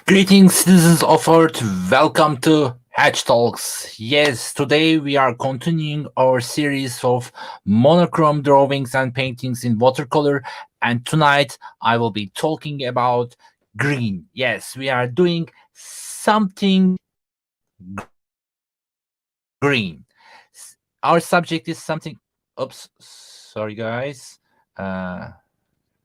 Greetings, citizens of Earth. Welcome to Hatch Talks. Yes, today we are continuing our series of monochrome drawings and paintings in watercolor. And tonight I will be talking about green. Yes, we are doing something green. Our subject is something. Oops, sorry, guys. Uh,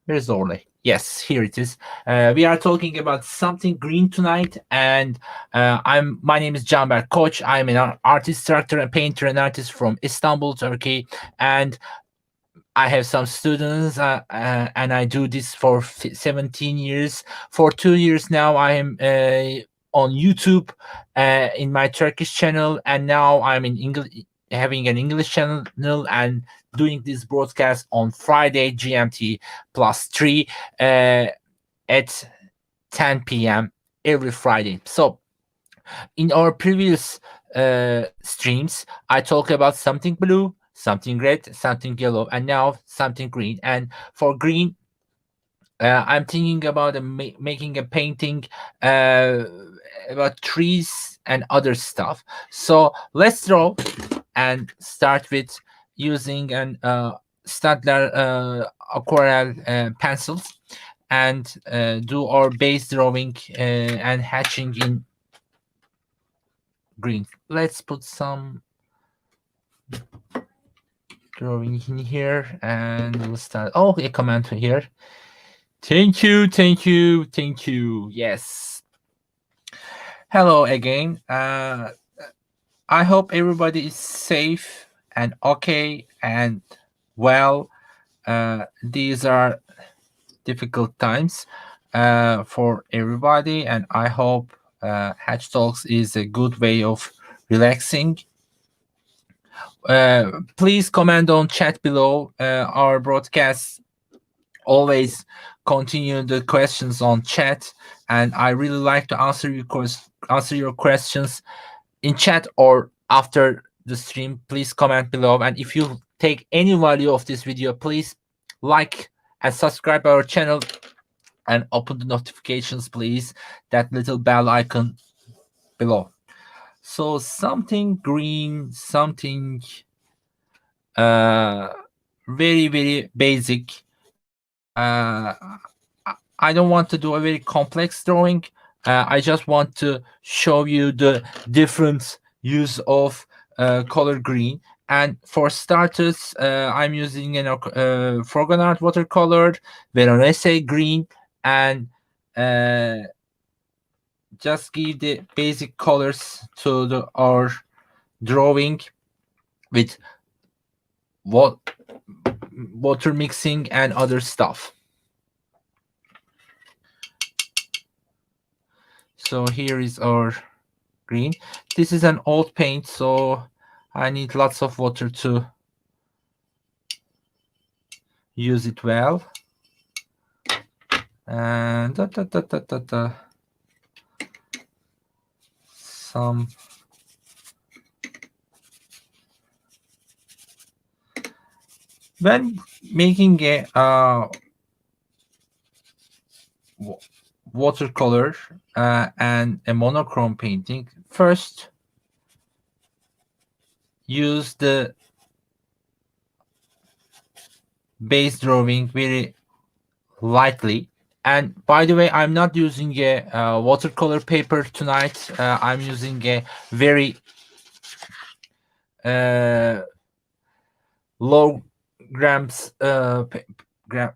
Where's Orly? Yes, here it is. We are talking about something green tonight, and My name is Can Berk Koç. I'm an artist, director, and painter and artist from Istanbul, Turkey, and I have some students, and I do this for 17 years. For 2 years now, I am on YouTube in my Turkish channel, and now I'm in English, having an English channel, and doing this broadcast on Friday GMT +3 at 10 p.m. every Friday. So in our previous streams, I talk about something blue, something red, something yellow, and now something green. And for green, I'm thinking about making a painting uh, about trees and other stuff. So let's draw and start with using an Stadler aquarelle pencils and do our base drawing and hatching in green. Let's put some drawing in here and we'll start. Oh, a comment here. Thank you, thank you, thank you. Yes. Hello again. I hope everybody is safe and okay and well. These are difficult times for everybody, and I hope Hatch Talks is a good way of relaxing. Please comment on chat below. Our broadcasts always continue the questions on chat, and I really like to answer your questions in chat or after the stream. Please comment below, and if you take any value of this video, please like and subscribe our channel and open the notifications, please, that little bell icon below. So something green, something uh very basic. I don't want to do a very complex drawing. I just want to show you the different use of color green. And for starters, I'm using an Art watercolor, Veronese green, and uh, just give the basic colors to our drawing with what water mixing and other stuff. So here is our green. This is an old paint, so I need lots of water to use it well. And some when making a watercolor and a monochrome painting, first use the base drawing very lightly. And by the way, I'm not using a watercolor paper tonight. I'm using a very low grams gram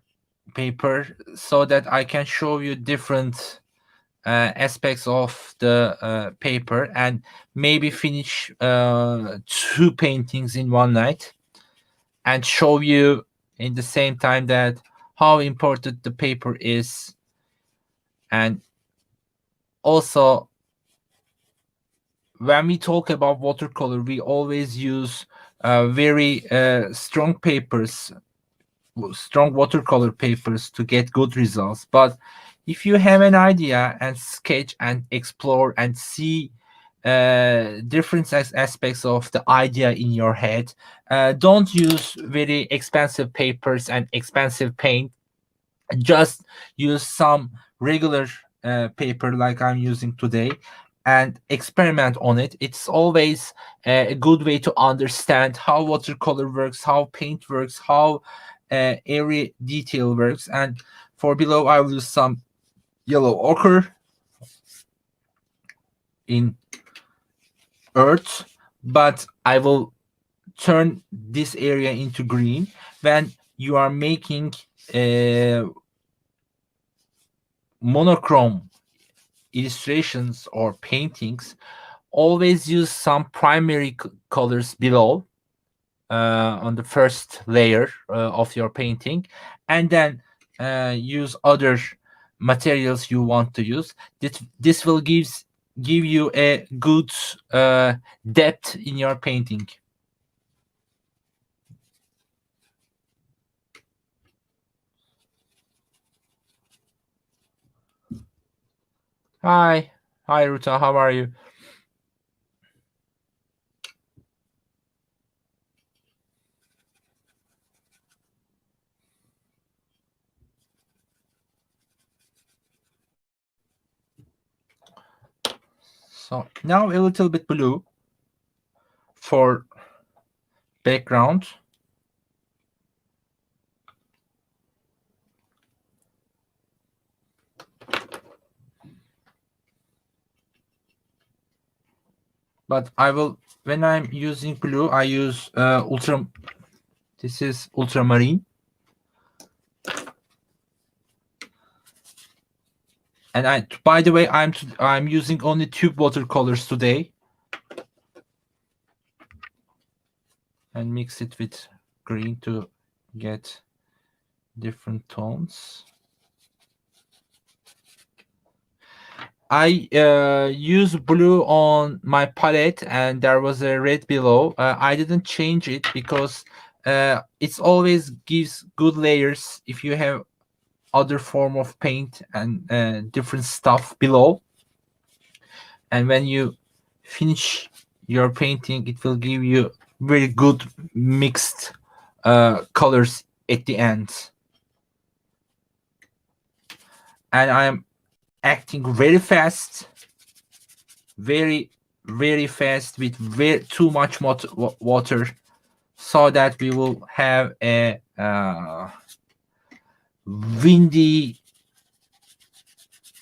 paper so that I can show you different aspects of the paper and maybe finish 2 paintings in one night and show you in the same time that how important the paper is. And also, when we talk about watercolor, we always use very strong papers, strong watercolor papers to get good results. But if you have an idea and sketch and explore and see different aspects of the idea in your head, don't use very expensive papers and expensive paint. Just use some regular paper like I'm using today and experiment on it. It's always a good way to understand how watercolor works, how paint works, how every detail works. And for below, I will use some yellow ochre in earth, but I will turn this area into green. When you are making monochrome illustrations or paintings, always use some primary colors below on the first layer of your painting, and then use other materials you want to use. This will give you a good depth in your painting. Hi Ruta, how are you? So now a little bit blue for background. But I will, when I'm using blue, I use this is ultramarine. And by the way, I'm using only tube watercolors today, and mix it with green to get different tones. I use blue on my palette, and there was a red below. I didn't change it because it's always gives good layers if you have other form of paint and different stuff below. And when you finish your painting, it will give you very good mixed colors at the end. And I'm acting very fast, very fast with too much water, so that we will have a windy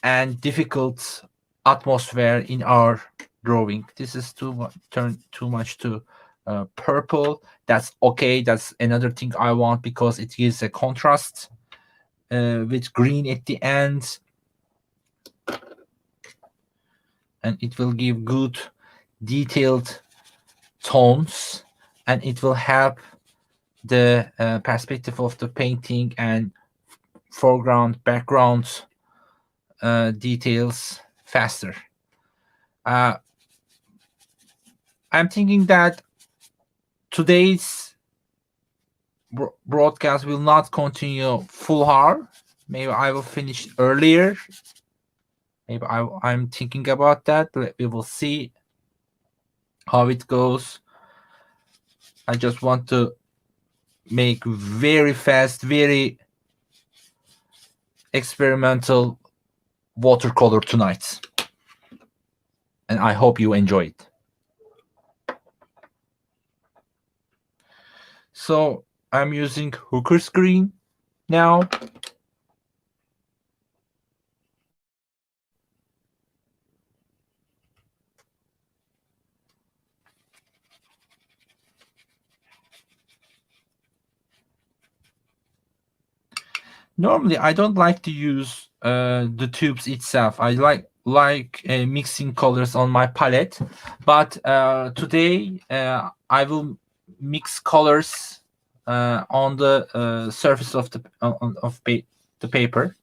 and difficult atmosphere in our drawing. This is turned too much to purple. That's okay. That's another thing I want, because it gives a contrast with green at the end, and it will give good detailed tones, and it will help the perspective of the painting and foreground, background details faster. I'm thinking that today's broadcast will not continue full hour. Maybe I will finish earlier. Maybe I'm thinking about that. We will see how it goes. I just want to make very fast, very experimental watercolor tonight, and I hope you enjoy it. So I'm using hooker screen now. Normally I don't like to use the tubes itself. I like mixing colors on my palette, but today I will mix colors on the surface of the paper,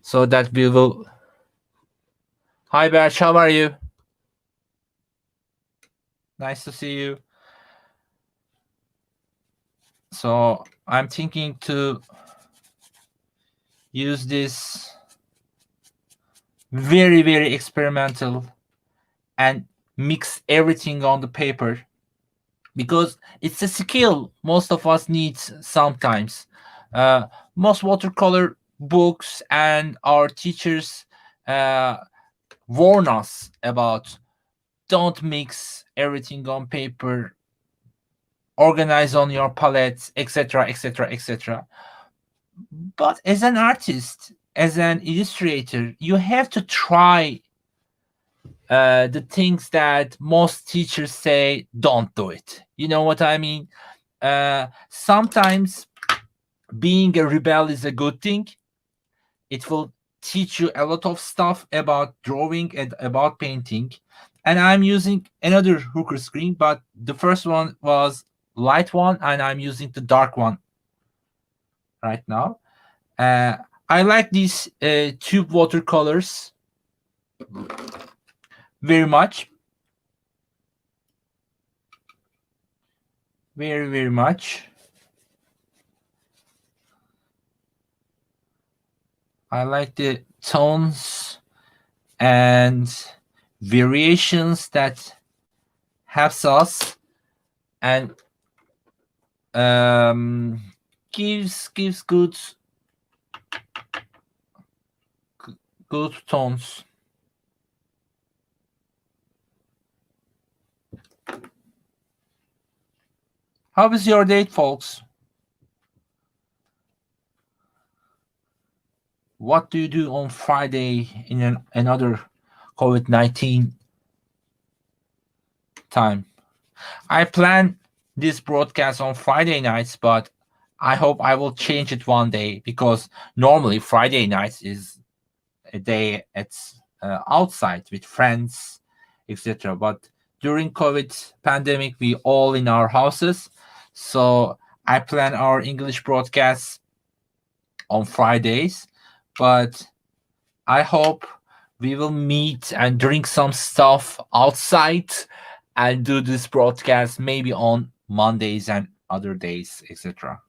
so that we will. Hi Berch, how are you? Nice to see you. So I'm thinking to use this very experimental and mix everything on the paper, because it's a skill most of us needs sometimes. Most watercolor books and our teachers warn us about don't mix everything on paper, organize on your palettes, etc., etc., etc. But as an artist, as an illustrator, you have to try the things that most teachers say don't do it. You know what I mean? Sometimes being a rebel is a good thing. It will teach you a lot of stuff about drawing and about painting. And I'm using another hooker screen, but the first one was light one, and I'm using the dark one right now. Uh, I like these tube watercolors very much. Very, very much. I like the tones and variations that helps us and gives good tones. How was your date, folks? What do you do on Friday in another COVID-19 time? I plan this broadcast on Friday nights, but I hope I will change it one day because normally Friday nights is a day at outside with friends, etc. But during COVID pandemic, we all in our houses, so I plan our English broadcasts on Fridays. But I hope we will meet and drink some stuff outside and do this broadcast maybe on Mondays and other days, etc.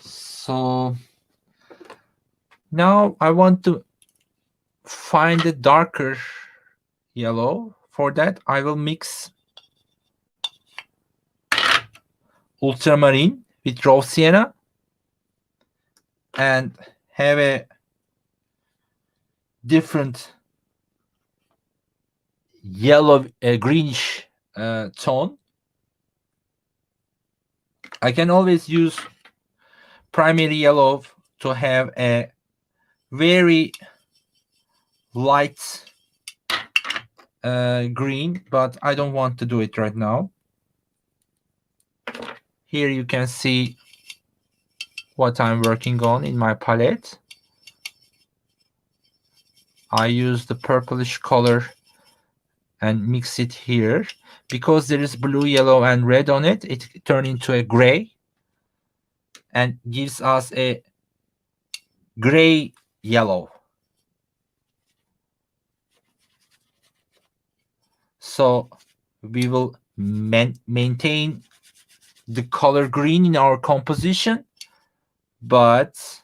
So now I want to find a darker yellow. For that, I will mix ultramarine with raw sienna and have a different yellow, greenish tone. I can always use primary yellow to have a very light green, but I don't want to do it right now. Here you can see what I'm working on in my palette. I use the purplish color and mix it here. Because there is blue, yellow, and red on it, it turns into a gray and gives us a gray yellow. So we will maintain the color green in our composition, but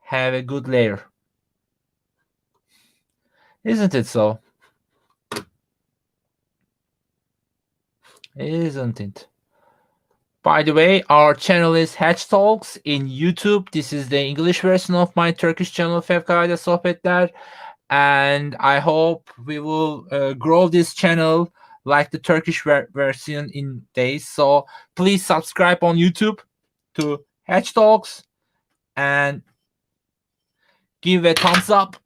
have a good layer. Isn't it so? Isn't it? By the way, our channel is Hatch Talks in YouTube. This is the English version of my Turkish channel Fevkalade Sohbetler. And I hope we will grow this channel like the Turkish version in days. So please subscribe on YouTube to Hatch Talks and give a thumbs up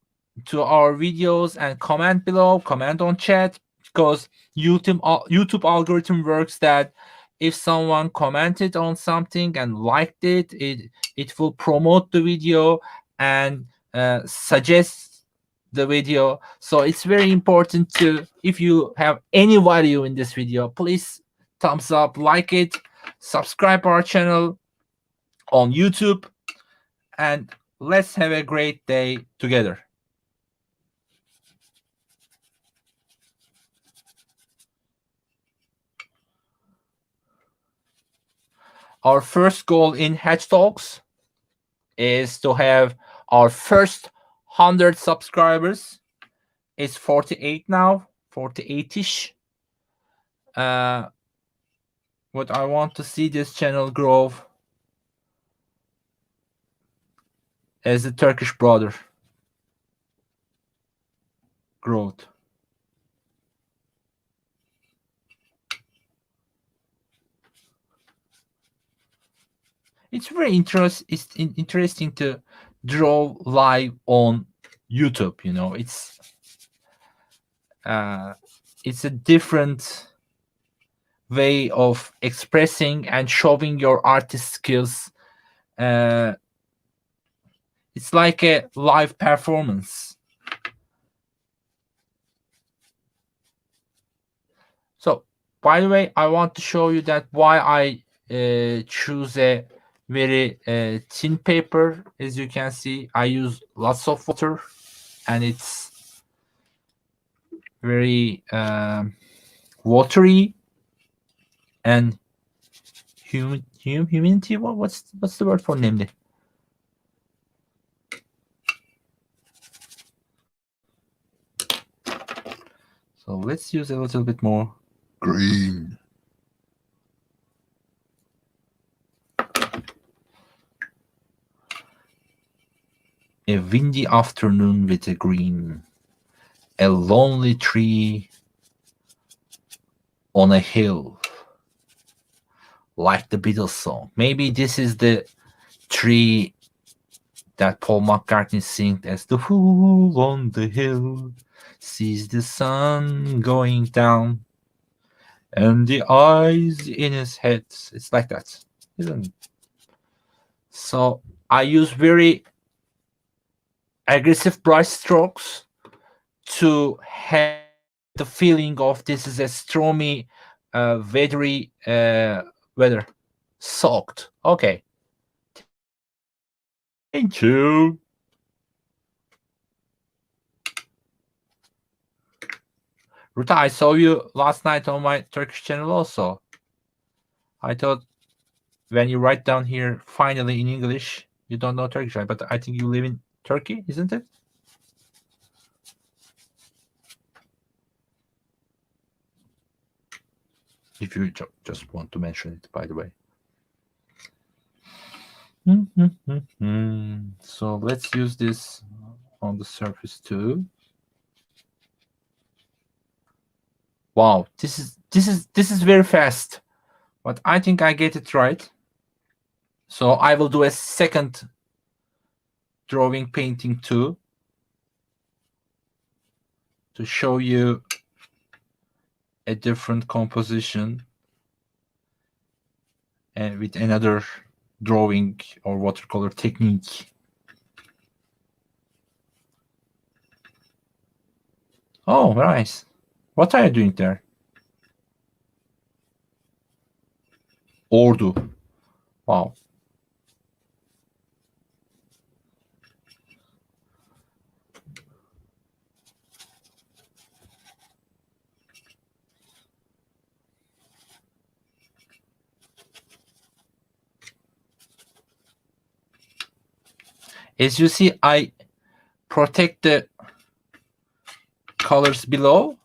to our videos and comment below, comment on chat, because YouTube algorithm works that if someone commented on something and liked it, it will promote the video and suggest the video. So it's very important to, if you have any value in this video, please thumbs up, like it, subscribe our channel on YouTube, and let's have a great day together. Our first goal in Hatch Talks is to have our first 100 subscribers. It's 48 now, 48-ish. what I want to see this channel grow as a Turkish brother growth. It's very interesting to draw live on YouTube. You know, it's a different way of expressing and showing your artist skills. Uh, it's like a live performance. So, by the way, I want to show you that why I choose a very thin paper. As you can see, I use lots of water, and it's very watery and humidity. What's the word for namely? So let's use a little bit more green. A windy afternoon with a green, a lonely tree on a hill, like the Beatles song. Maybe this is the tree that Paul McCartney sings as the fool on the hill sees the sun going down and the eyes in his head. It's like that, isn't it? So I use very aggressive brush strokes to have the feeling of this is a stormy, weathery weather. Soaked. Okay. Thank you. Ruta, I saw you last night on my Turkish channel also. I thought when you write down here finally in English, you don't know Turkish, right? But I think you live in Turkey, isn't it? If you just want to mention it, by the way. So let's use this on the surface too. Wow, this is very fast, but I think I get it right. So I will do a second drawing painting too to show you a different composition and with another drawing or watercolor technique. Oh, nice. What are you doing there? Ordu. Wow. As you see, I protect the colors below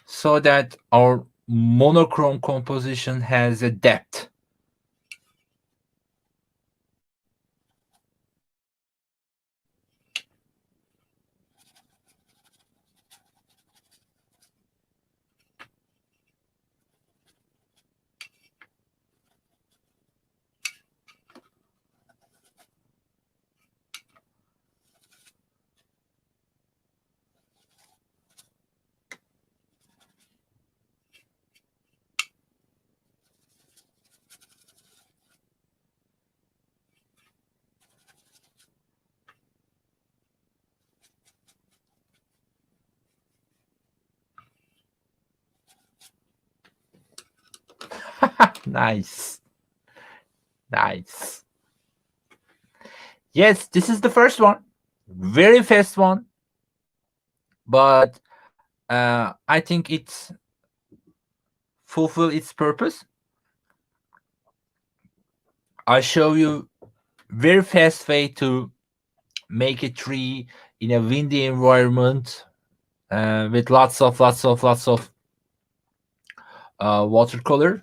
so that our monochrome composition has a depth. Nice. Nice. Yes, this is the first one. Very fast one. But I think it fulfill its purpose. I show you very fast way to make a tree in a windy environment with lots of watercolor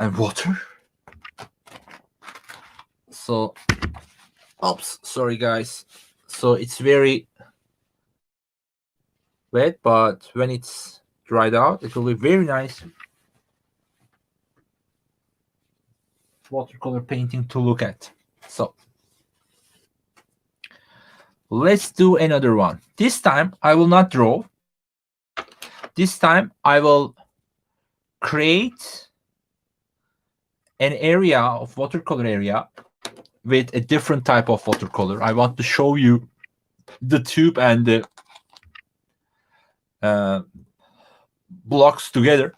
and water. So, oops, sorry guys. So it's very wet, but when it's dried out, it will be very nice watercolor painting to look at. So let's do another one. This time I will not draw. This time I will create an area of watercolor area with a different type of watercolor. I want to show you the tube and the blocks together,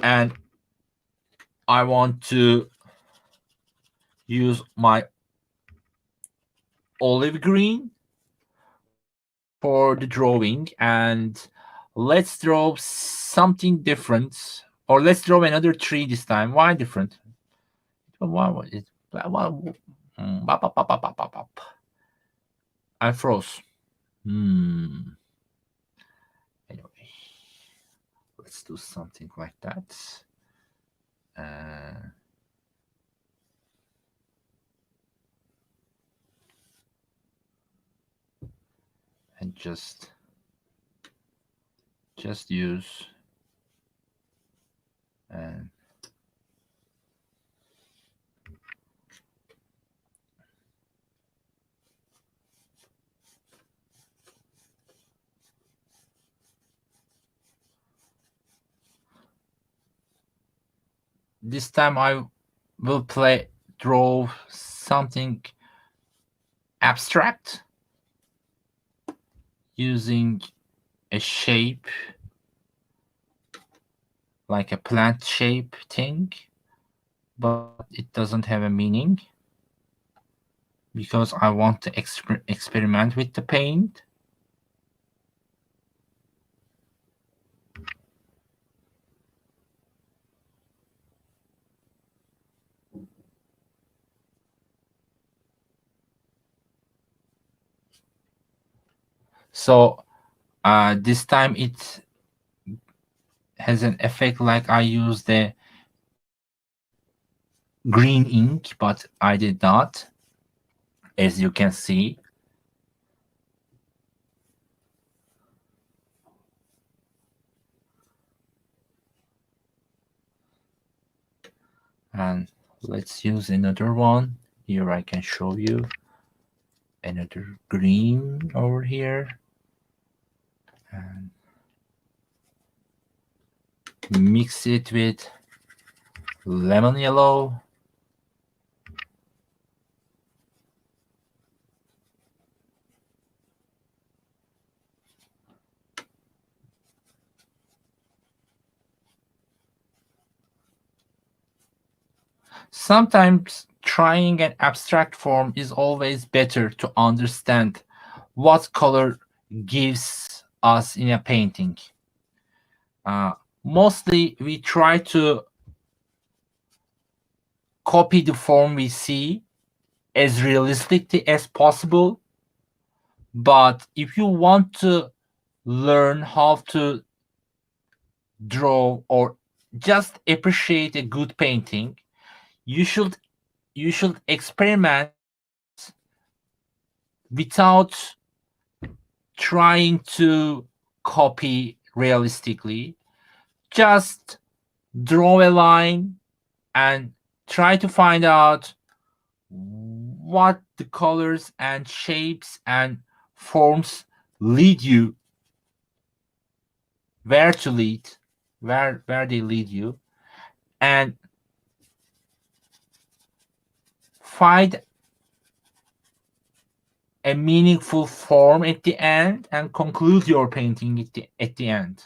and I want to use my olive green for the drawing, and let's draw something different, or let's draw another tree this time. Why different? I froze. Anyway, let's do something like that. And just use and this time I will draw something abstract using a shape like a plant shape thing, but it doesn't have a meaning because I want to experiment with the paint. So this time it has an effect like I used the green ink, but I did not, as you can see. And let's use another one. Here I can show you another green over here. And mix it with lemon yellow. Sometimes trying an abstract form is always better to understand what color gives us in a painting. Mostly we try to copy the form we see as realistically as possible. But if you want to learn how to draw or just appreciate a good painting, you should experiment without trying to copy realistically. Just draw a line and try to find out what the colors and shapes and forms lead you, where to lead, where they lead you, and find a meaningful form at the end and conclude your painting at the end.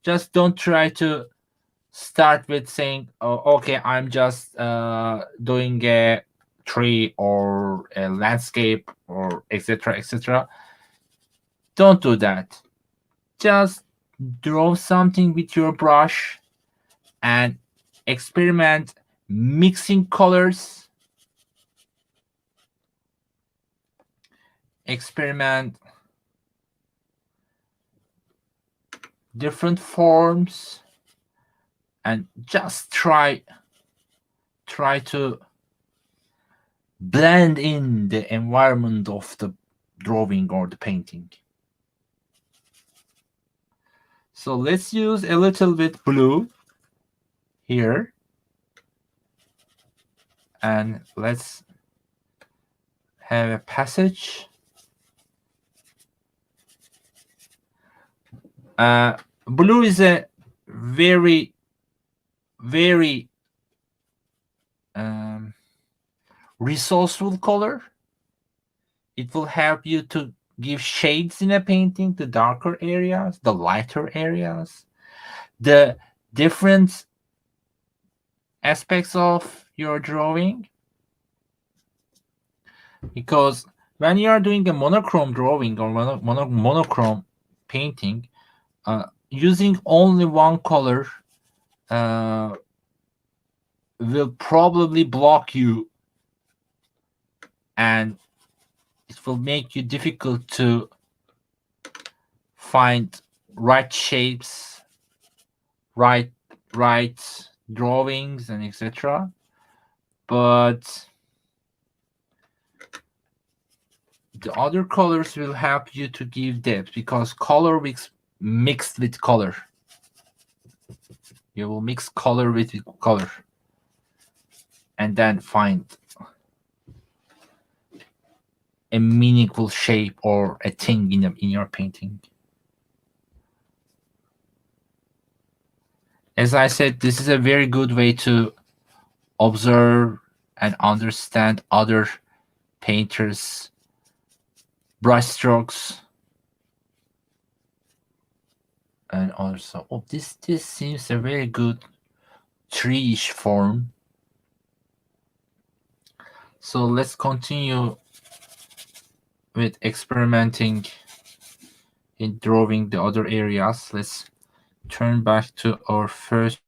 Just don't try to start with saying, oh, okay, I'm just doing a tree or a landscape or etc etc. Don't do that. Just draw something with your brush and experiment mixing colors, experiment different forms, and just try to blend in the environment of the drawing or the painting. So let's use a little bit blue here, and let's have a passage. Blue is a very resourceful color. It will help you to give shades in a painting, the darker areas, the lighter areas, the different aspects of your drawing. Because when you are doing a monochrome drawing or monochrome painting, using only one color will probably block you, and it will make you difficult to find right shapes, right drawings, and etc. But the other colors will help you to give depth, because color mixed with color. You will mix color with color and then find a meaningful shape or a thing in your painting. As I said, this is a very good way to observe and understand other painters' brushstrokes. And also, oh, this seems a very good tree-ish form. So let's continue with experimenting in drawing the other areas. Let's turn back to our first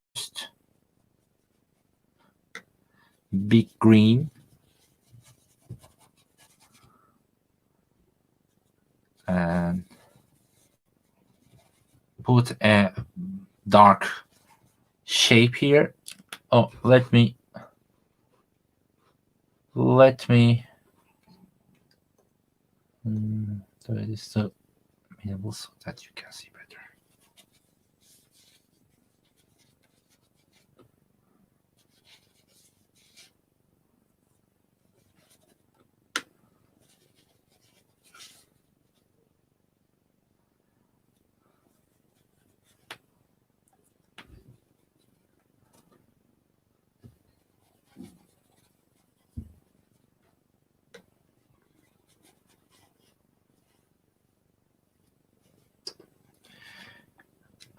big green. And put a dark shape here. Oh, let me do it so minimal so that you can see better.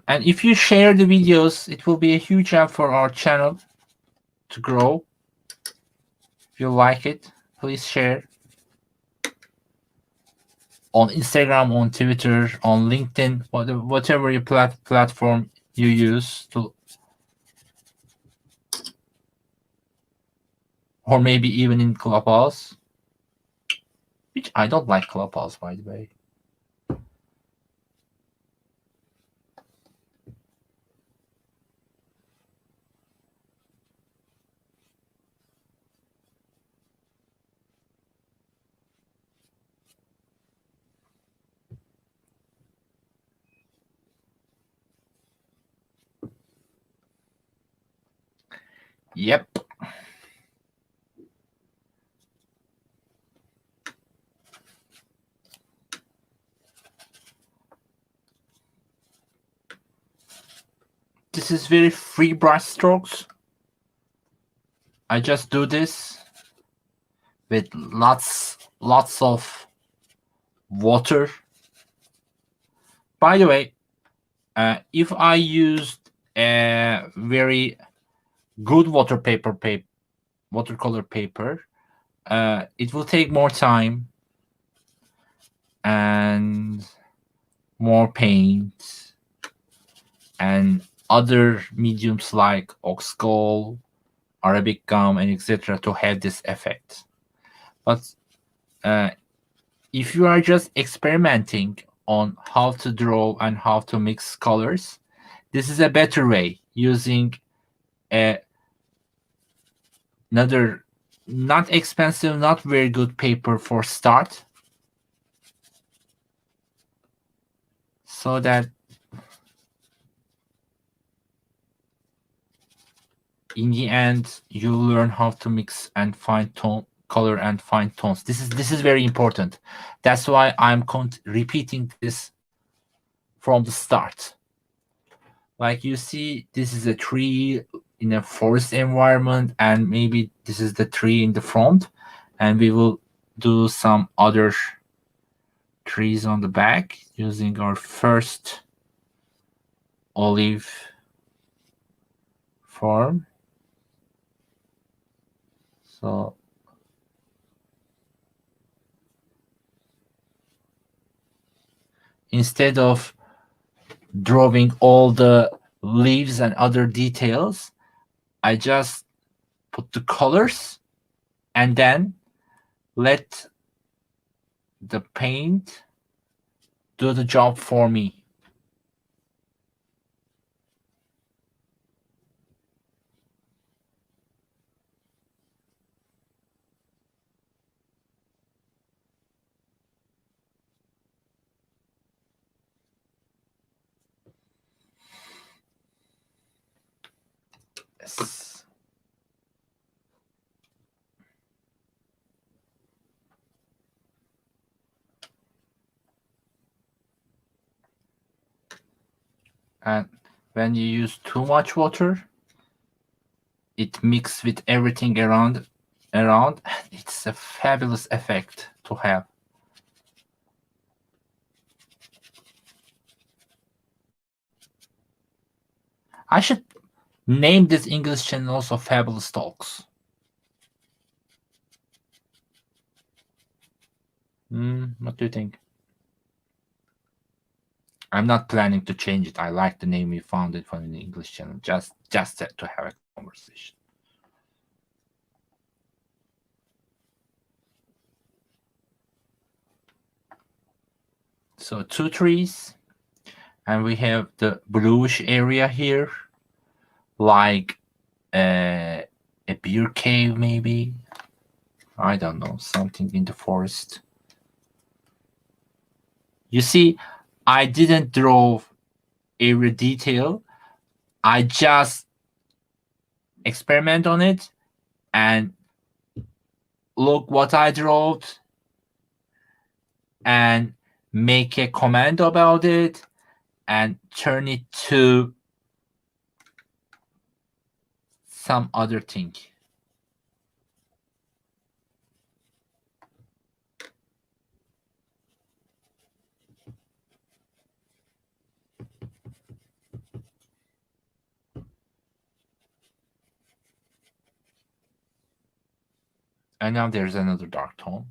And if you share the videos, it will be a huge help for our channel to grow. If you like it, please share. On Instagram, on Twitter, on LinkedIn, whatever your platform you use to, or maybe even in Clubhouse, which I don't like Clubhouse, by the way. Yep. This is very free brush strokes. I just do this with lots of water. By the way, if I used a very good watercolor paper, it will take more time and more paint and other mediums like ox gall, Arabic gum, and etc. to have this effect. But if you are just experimenting on how to draw and how to mix colors. This is a better way, using another not expensive, not very good paper for start, so that in the end you learn how to mix and find tone, color and find tones. This is very important. That's why I'm repeating this from the start. Like you see, this is a tree in a forest environment, and maybe this is the tree in the front, and we will do some other trees on the back using our first olive form. So instead of drawing all the leaves and other details, I just put the colors and then let the paint do the job for me. Yes. And when you use too much water, it mixes with everything around. It's a fabulous effect to have. I should name this English channel also Fabulous Talks. What do you think? I'm not planning to change it. I like the name we found it for the English channel. Just to have a conversation. So 2 trees, and we have the bluish area here, like a beer cave, maybe. I don't know, something in the forest. You see, I didn't draw every detail. I just experiment on it and look what I drew and make a comment about it and turn it to some other thing. And now there's another dark tone.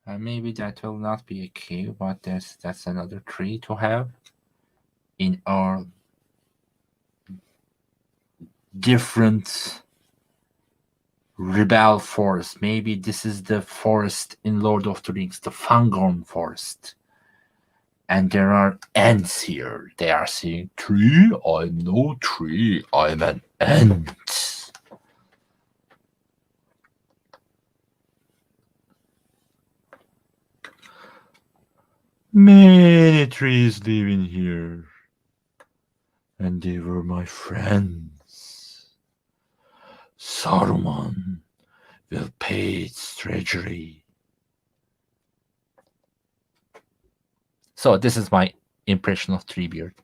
And maybe that will not be a cave, but that's another tree to have in our different rebel forest. Maybe this is the forest in Lord of the Rings, the Fangorn forest. And there are ants here. They are saying, "Tree? I'm no tree. I'm an ant." Many trees live in here, and they were my friends. Saruman will pay its treasury. So this is my impression of Treebeard.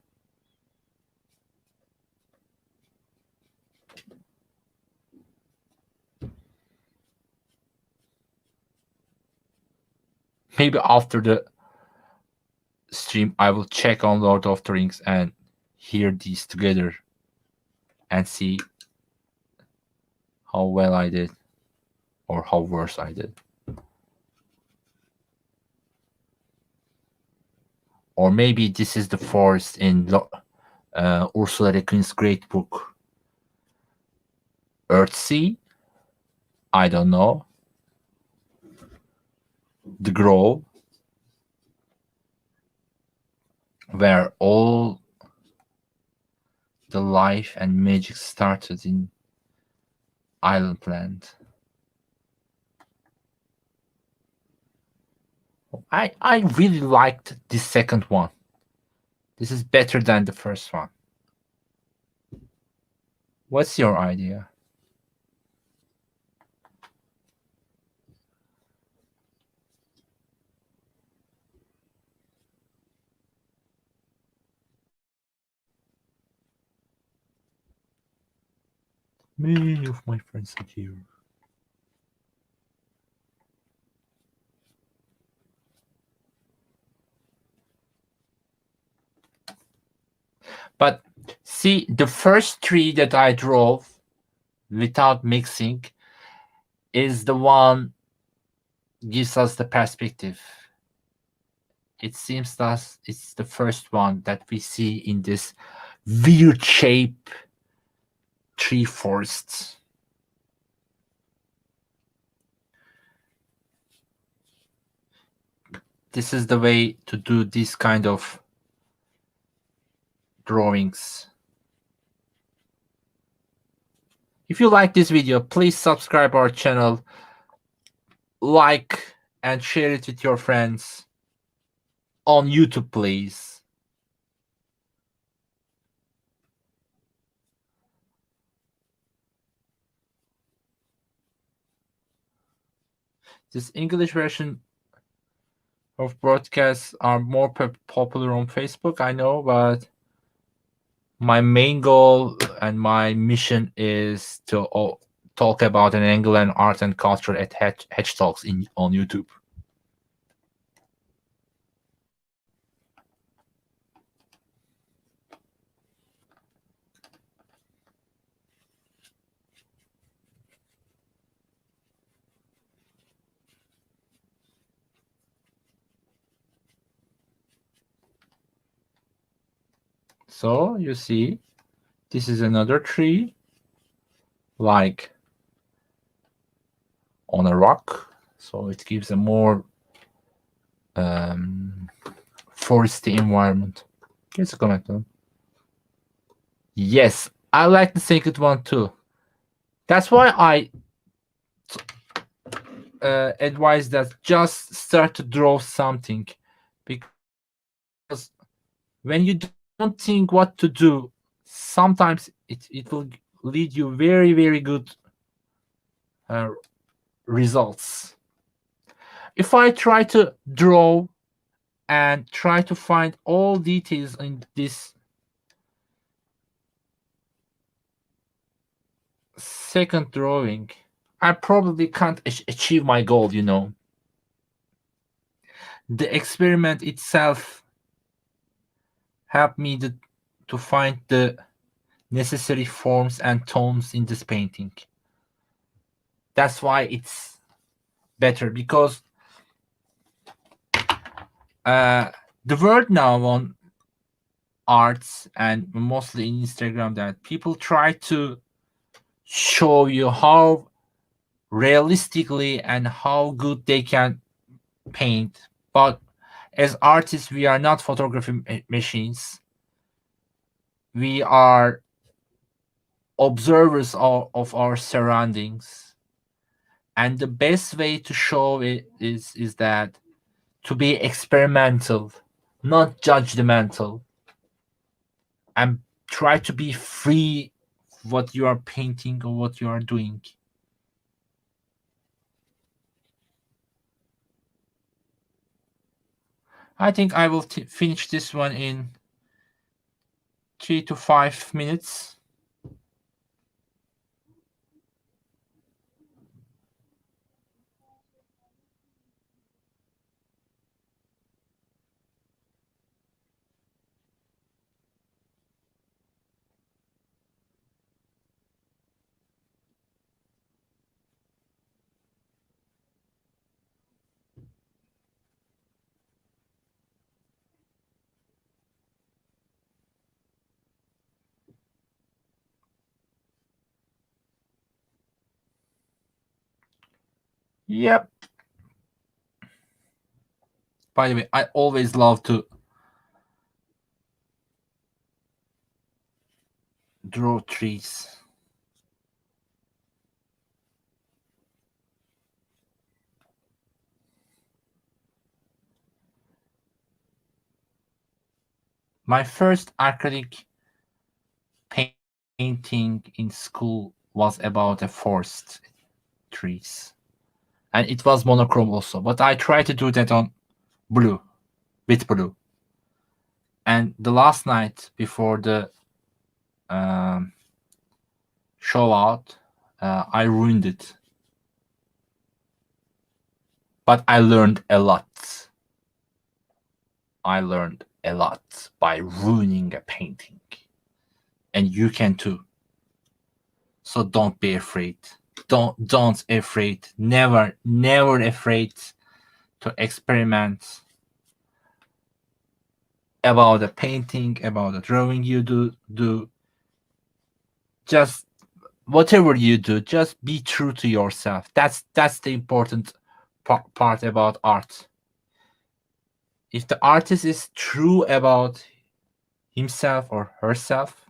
Maybe after the stream, I will check on Lord of the Rings and hear these together and see how well I did or how worse I did. Or maybe this is the forest in Ursula Le Guin's great book, Earthsea. I don't know. The Grove. where all the life and magic started in Island Land. I really liked the second one. This is better than the first one. What's your idea? Many of my friends are here. But see, the first three that I drove without mixing is the one gives us the perspective. It seems that it's the first one that we see in this weird shape tree forest. This is the way to do this kind of drawings. If you like this video, please subscribe our channel, like and share it with your friends on YouTube, please. This English version of broadcasts are more popular on Facebook, I know, but my main goal and my mission is to talk about an angle and art and culture at Hedge Talks on YouTube. So you see, this is another tree, like on a rock. So it gives a more foresty environment. Here's a comment on. Yes, I like the second one too. That's why I advise that just start to draw something, because when you don't think what to do, sometimes it will lead you very, very good results. If I try to draw and try to find all details in this second drawing, I probably can't achieve my goal, you know. The experiment itself helped me to find the necessary forms and tones in this painting. That's why it's better, because the word now on arts and mostly in Instagram that people try to show you how realistically and how good they can paint, but as artists we are not photography machines. We are observers of our surroundings, and the best way to show it is that to be experimental, not judgmental, and try to be free what you are painting or what you are doing. I think I will finish this one in 3 to 5 minutes. Yep. By the way, I always love to draw trees. My first acrylic painting in school was about a forest trees, and it was monochrome also. But I tried to do that on blue, with blue. And the last night before the show out, I ruined it. But I learned a lot. I learned a lot by ruining a painting. And you can too. So don't be afraid. Don't afraid. Never afraid to experiment about a painting, about a drawing you do. Just whatever you do, just be true to yourself. That's the important part about art. If the artist is true about himself or herself,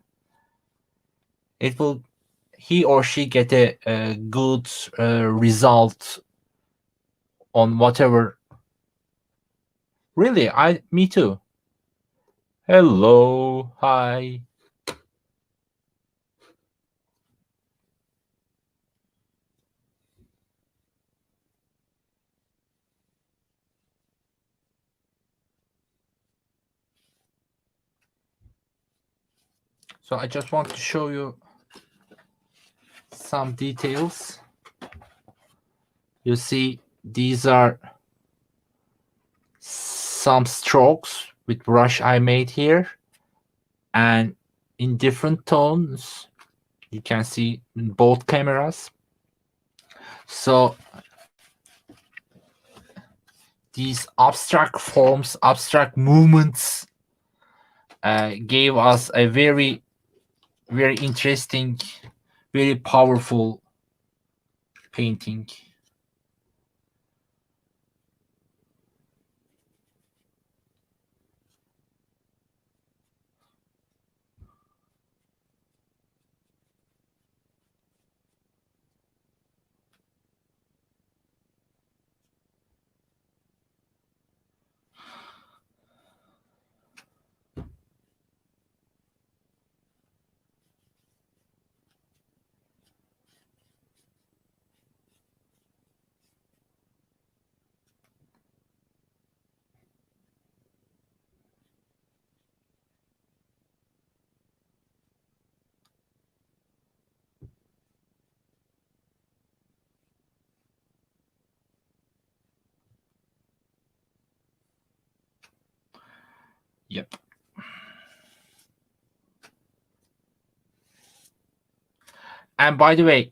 it will he or she get a good result on whatever. Really, me too. Hello, hi. So I just want to show you some details. You see, these are some strokes with brush I made here, and in different tones. You can see in both cameras. So these abstract forms, abstract movements gave us a very, very interesting, very powerful painting. Yep. And by the way,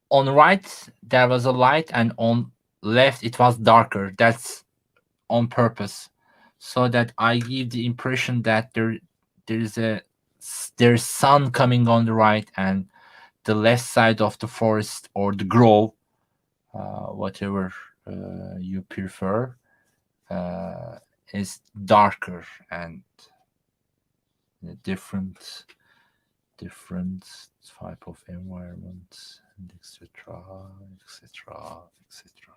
on right there was a light, and on left it was darker. That's on purpose, so that I give the impression that there's sun coming on the right, and the left side of the forest or the grove, whatever you prefer, is darker and a different type of environment, and etc. etc. etc.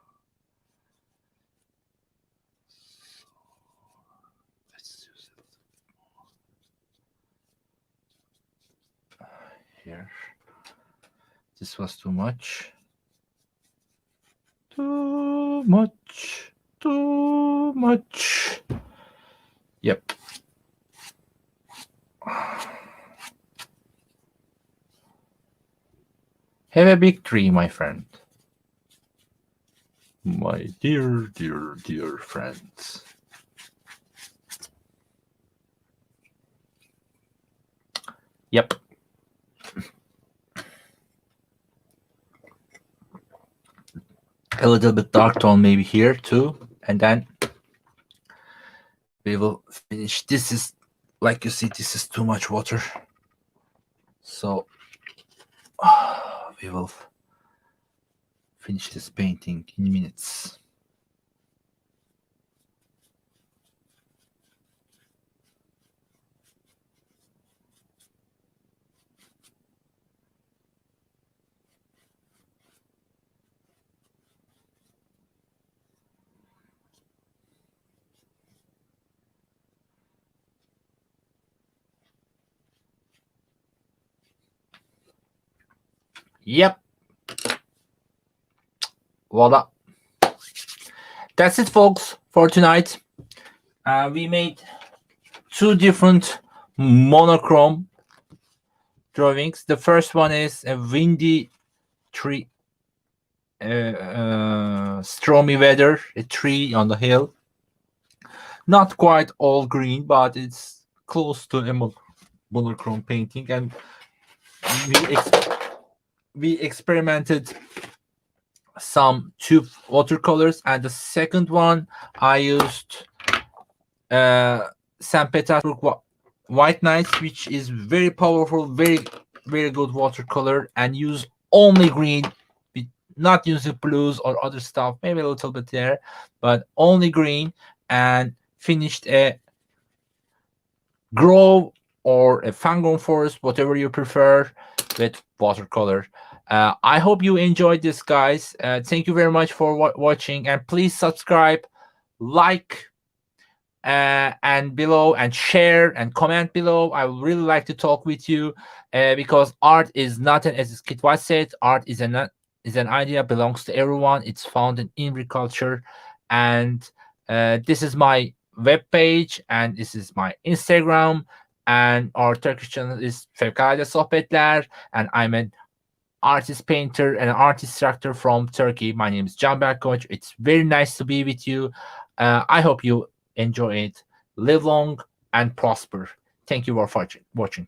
Let's use it here. This was too much. Too much. Too much. Yep. Have a big tree, my friend. My dear, dear, dear friends. Yep. A little bit dark tone maybe here too, and then we will finish. This is, like you see, this is too much water, so we will finish this painting in minutes. Yep. Voila. That's it, folks, for tonight. We made 2 different monochrome drawings. The first one is a windy tree, stormy weather, a tree on the hill. Not quite all green, but it's close to a monochrome painting. And we experimented some 2 watercolors, and the second one I used St. Petersburg White Nights, which is very powerful, very good watercolor, and use only green, not using blues or other stuff, maybe a little bit there, but only green, and finished a grove or a fangirl forest, whatever you prefer, with watercolor. I hope you enjoyed this, guys. Thank you very much for watching, and please subscribe, like, and below, and share and comment below. I would really like to talk with you, because art is not an, as Kit was said, art is an idea, belongs to everyone. It's found in every culture, and this is my web page, and this is my Instagram, and our Turkish channel is Fevkalade Sohbetler, and I'm an artist painter and an art instructor from Turkey. My name is Can Berk Koç. It's very nice to be with you. I hope you enjoy it. Live long and prosper. Thank you for watching.